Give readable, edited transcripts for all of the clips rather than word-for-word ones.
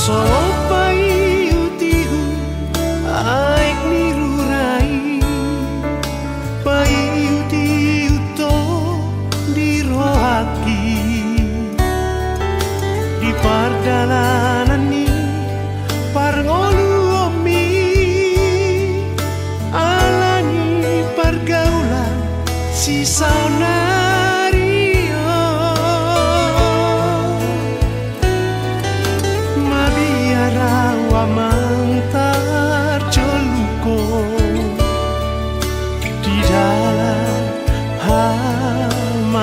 Sopai utihu aik nirurai pai uti uto dirohaki di pardalanan ni parngolu omi alani pergaulan si saunario mabiara wamantar joluko di dalam hamagoani.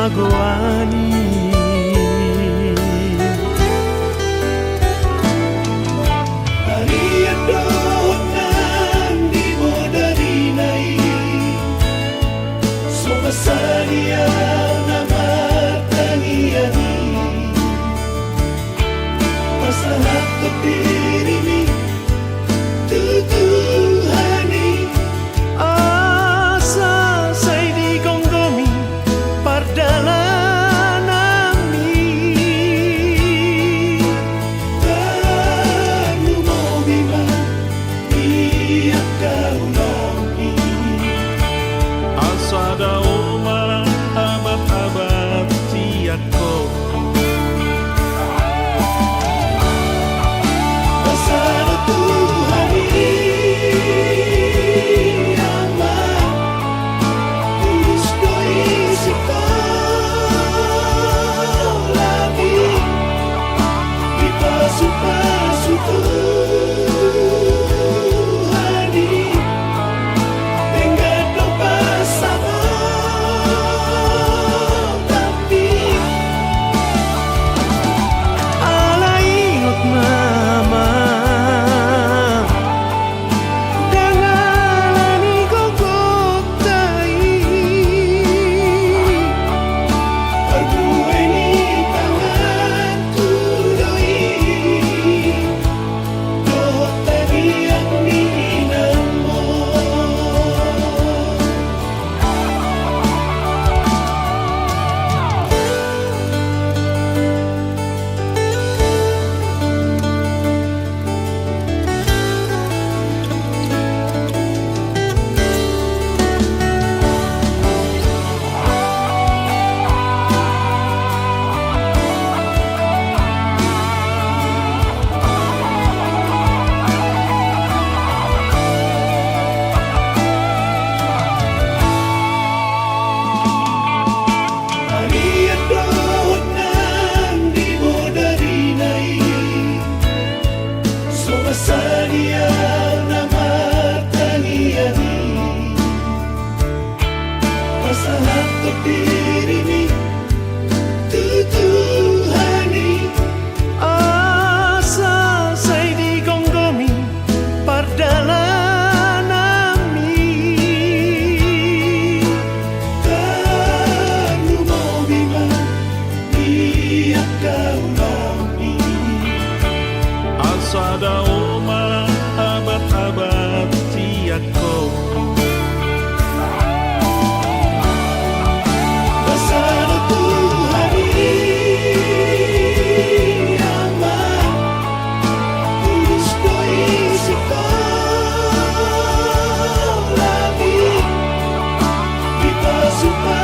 Sadia nama tangiani masalah berdiri ni tutuhani Asa saya digonggomi pardalanami Kamu mau bima biar kau nami asada Sadia nama tangiani masalah berdiri ni tutuhani asa saya digonggomi pardalanami kamu mau bima biar kau nami asada abad-abad tiako Bersama Tuhani aman Tulus doi sekolah lagi Kita suka